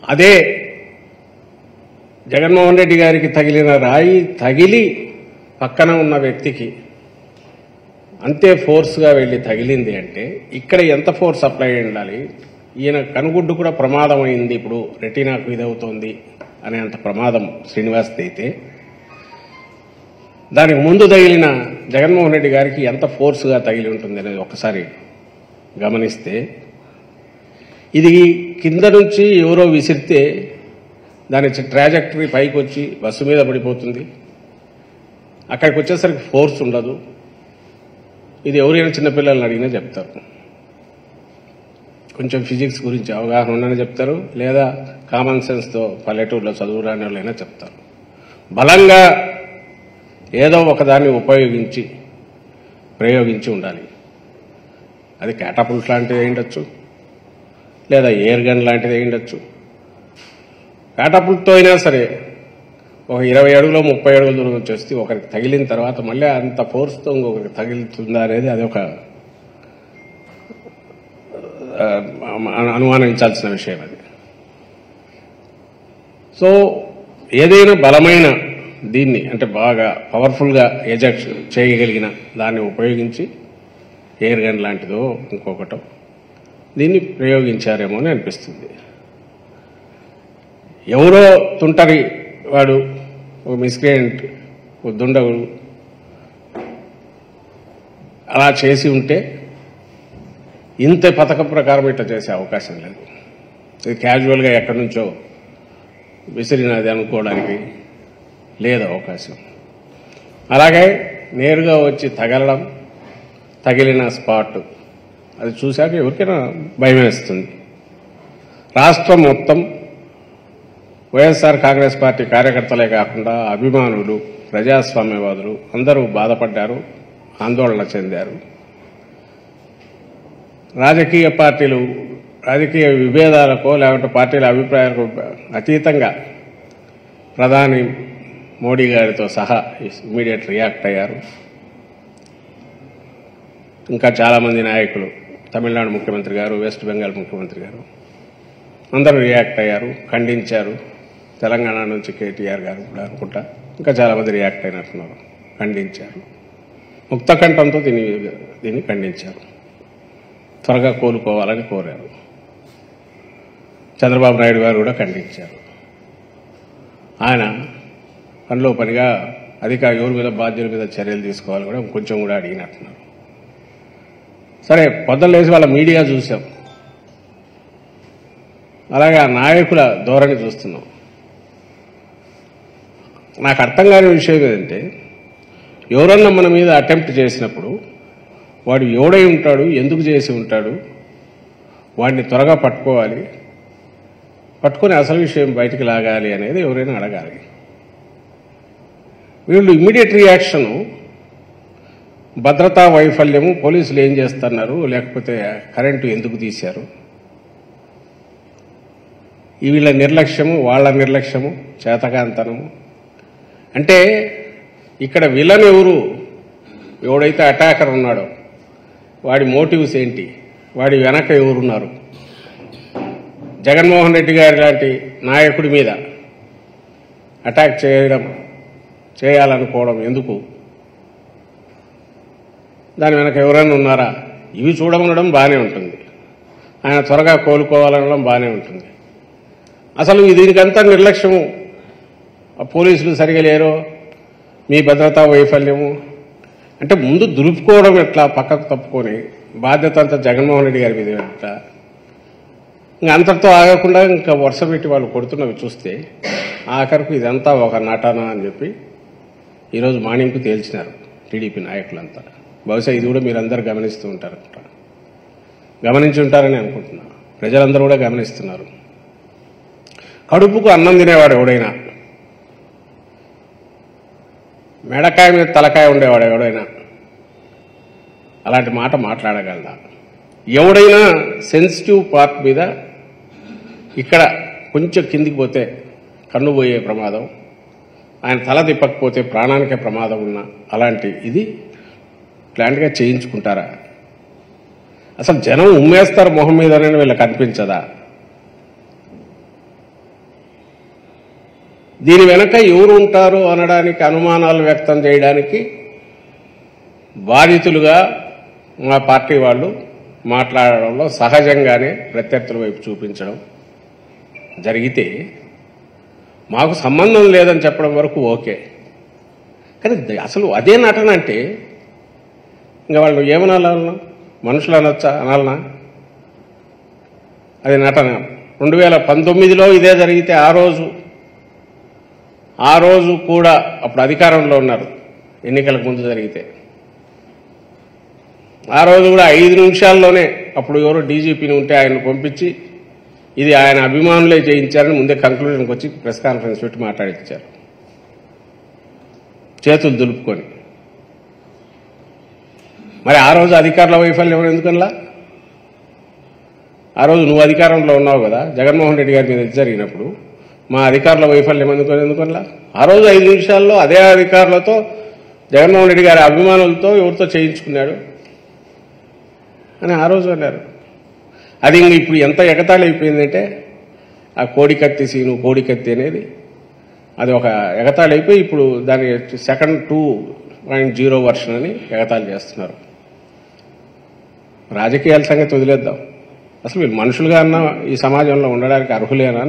అదే జగన్మోహన్ రెడ్డి గారికి తగిలిన రాయి తగిలి పక్కన ఉన్న వ్యక్తికి అంతే ఫోర్స్గా వెళ్ళి తగిలింది అంటే ఇక్కడ ఎంత ఫోర్స్ అప్లై ఉండాలి? ఈయన కనుగుడ్డు కూడా ప్రమాదం అయింది, ఇప్పుడు రెటీనాకు ఇదవుతోంది అనేంత ప్రమాదం శ్రీనివాస్ది అయితే దానికి ముందు తగిలిన జగన్మోహన్ రెడ్డి గారికి ఎంత ఫోర్స్గా తగిలి ఉంటుంది అనేది ఒకసారి గమనిస్తే, ఇది కింద నుంచి ఎవరో విసిరితే దాని ట్రాజెక్టరీ పైకి వచ్చి బస్సు మీద పడిపోతుంది, అక్కడికి వచ్చేసరికి ఫోర్స్ ఉండదు. ఇది ఎవరైనా చిన్నపిల్లల్ని అడిగినా చెప్తారు, కొంచెం ఫిజిక్స్ గురించి అవగాహన ఉండని చెప్తారు, లేదా కామన్ సెన్స్తో పల్లెటూరులో చదువురాని వాళ్ళైనా చెప్తారు. బలంగా ఏదో ఒకదాన్ని ప్రయోగించి ఉండాలి. అది క్యాటపుల్ట్ లాంటిది అయ్యుండొచ్చు, లేదా ఎయిర్ గన్ లాంటిది అయ్యుండొచ్చు. క్యాటపుల్ట్తో అయినా సరే ఒక 20 అడుగులో 30 అడుగుల దూరం వచ్చేస్తే ఒకరికి తగిలిన తర్వాత మళ్ళీ అంత ఫోర్స్తో ఇంకొకరికి తగిలుతుందా అనేది అదొక అనుమానించాల్సిన విషయం అది. సో ఏదైనా బలమైన దీన్ని అంటే బాగా పవర్ఫుల్గా ఎజెక్ట్ చేయగలిగిన దాన్ని ఉపయోగించి ఎయిర్ గన్ లాంటిదో ఇంకొకటో దీన్ని ప్రయోగించారేమో అని అనిపిస్తుంది. ఎవరో తుంటరి వాడు, ఒక మిస్క్రియంట్, ఒక దుండగుడు అలా చేసి ఉంటే ఇంత పథకం ప్రకారం ఇట్లా చేసే అవకాశం లేదు. ఇది క్యాజువల్గా ఎక్కడి నుంచో విసిరినది అనుకోవడానికి లేదు అవకాశం. అలాగే నేరుగా వచ్చి తగిలిన స్పాట్ అది చూశాక ఎవరికైనా భయం వేస్తుంది. రాష్ట్రం మొత్తం వైఎస్ఆర్ కాంగ్రెస్ పార్టీ కార్యకర్తలే కాకుండా అభిమానులు, ప్రజాస్వామ్యవాదులు అందరూ బాధపడ్డారు, ఆందోళన చెందారు. రాజకీయ పార్టీలు రాజకీయ విభేదాలకో లేకుంటే పార్టీల అభిప్రాయాలకు అతీతంగా ప్రధాని మోడీ గారితో సహా ఇమ్మీడియట్ రియాక్ట్ అయ్యారు. ఇంకా చాలామంది నాయకులు, తమిళనాడు ముఖ్యమంత్రి గారు, వెస్ట్ బెంగాల్ ముఖ్యమంత్రి గారు అందరూ రియాక్ట్ అయ్యారు, ఖండించారు. తెలంగాణ నుంచి కేటీఆర్ గారు కూడా అనుకుంటా ఇంకా చాలామంది రియాక్ట్ అయినట్టున్నారు, ఖండించారు. ముక్తకంఠంతో దీన్ని ఖండించారు, త్వరగా కోలుకోవాలని కోరారు. చంద్రబాబు నాయుడు గారు కూడా ఖండించారు. ఆయన పనిలో పనిగా ఎవరి మీద బాధ్యుల మీద చర్యలు తీసుకోవాలి కూడా కొంచెం కూడా అడిగినట్టున్నారు. సరే, పొద్దున్న లేచి వాళ్ళ మీడియా చూసాం, అలాగే ఆ నాయకుల ధోరణి చూస్తున్నాం. నాకు అర్థం కాని విషయం ఏంటంటే, ఎవరన్నా మన మీద అటెంప్ట్ చేసినప్పుడు వాడు ఎవడై ఉంటాడు, ఎందుకు చేసి ఉంటాడు, వాడిని త్వరగా పట్టుకోవాలి, పట్టుకుని అసలు విషయం బయటికి లాగాలి అనేది ఎవరైనా అడగాలి. వీళ్ళు ఇమ్మీడియట్ రియాక్షను భద్రతా వైఫల్యము, పోలీసులు ఏం చేస్తున్నారు, లేకపోతే కరెంటు ఎందుకు తీశారు, వీళ్ళ నిర్లక్ష్యము, వాళ్ళ నిర్లక్ష్యము, చేతకాంతనము. అంటే ఇక్కడ విలన్ ఎవడైతే అటాకర్ ఉన్నాడో వాడి మోటివ్స్ ఏంటి, వాడి వెనక ఎవరున్నారు? జగన్మోహన్ రెడ్డి గారి లాంటి నాయకుడి మీద అటాక్ చేయాలనుకోవడం ఎందుకు? దాని వెనక ఎవరైనా ఉన్నారా? ఇవి చూడమనడం బాగానే ఉంటుంది, ఆయన త్వరగా కోలుకోవాలనడం బాగానే ఉంటుంది. అసలు దీనికంతా నిర్లక్ష్యము, పోలీసులు సరిగా లేరో, మీ భద్రతా వైఫల్యము అంటే ముందు దులుపుకోవడం ఎట్లా, పక్కకు తప్పుకొని బాధ్యత అంతా జగన్మోహన్ రెడ్డి గారి మీద ఎట్లా? ఇంకా అంతటితో ఆగకుండా ఇంకా వరుస పెట్టి వాళ్ళు కొడుతున్నవి చూస్తే ఆఖరికి ఇదంతా ఒక నటన అని చెప్పి ఈరోజు మార్నింగ్కు తేల్చినారు టీడీపీ నాయకులంతా. బహుశా ఇది కూడా మీరందరూ గమనిస్తూ గమనించి ఉంటారని అనుకుంటున్నా. ప్రజలందరూ కూడా గమనిస్తున్నారు. కడుపుకు అన్నం తినేవాడు ఎవడైనా, మెడకాయ మీద తలకాయ ఉండేవాడు ఎవడైనా అలాంటి మాట మాట్లాడగలదా? ఎవడైనా సెన్సిటివ్ పార్ట్ మీద ఇక్కడ కొంచెం కిందికి పోతే కన్ను పోయే ప్రమాదం, ఆయన తల తిప్పకపోతే ప్రాణానికే ప్రమాదం ఉన్న అలాంటి ఇది ప్లాంట్గా చేయించుకుంటారా? అసలు జనం ఉమ్మేస్తారు మొహం మీదనే వీళ్ళకి అనిపించదా? దీని వెనక ఎవరు ఉంటారు అనడానికి అనుమానాలు వ్యక్తం చేయడానికి బాధితులుగా మా పార్టీ వాళ్ళు మాట్లాడడంలో సహజంగానే ప్రత్యర్థుల వైపు చూపించడం జరిగితే మాకు సంబంధం లేదని చెప్పడం వరకు ఓకే. కానీ అసలు అదే నటన అంటే ఇంకా వాళ్ళు ఏమనాలన్నా మనుషులు అనొచ్చా అనాలనా? అది నటన. 2019లో ఇదే జరిగితే ఆ రోజు కూడా అప్పుడు అధికారంలో ఉన్నారు, ఎన్నికలకు ముందు జరిగితే ఆ రోజు కూడా 5 నిమిషాల్లోనే అప్పుడు ఎవరో డీజీపీని ఉంటే ఆయన పంపించి ఇది ఆయన అభిమానులే చేయించారని ముందే కంక్లూజన్కి వచ్చి ప్రెస్ కాన్ఫరెన్స్ పెట్టి మాట్లాడించారు, చేతులు దులుపుకొని. మరి ఆ రోజు అధికారుల వైఫల్యం ఎందుకనలా? ఆ రోజు నువ్వు అధికారంలో ఉన్నావు కదా, జగన్మోహన్ రెడ్డి గారి మీద జరిగినప్పుడు మా అధికారుల వైఫల్యం ఎందుకనలా? ఆ రోజు 5 నిమిషాల్లో అదే అధికారులతో జగన్మోహన్ రెడ్డి గారి అభిమానులతో ఎవరితో చేయించుకున్నాడు అని ఆ రోజు అన్నారు. అది ఇప్పుడు ఎంత ఎగతాళి అయిపోయిందంటే ఆ కోడికత్తి సీను, కోడికత్తి అనేది అది ఒక ఎగతాళి అయిపోయి ఇప్పుడు దాని సెకండ్ 2.0 వర్షన్ అని ఎగతాళి చేస్తున్నారు. రాజకీయాల సంగతి వదిలేద్దాం, అసలు వీళ్ళు మనుషులుగా అన్నా ఈ సమాజంలో ఉండడానికి అర్హులేనా?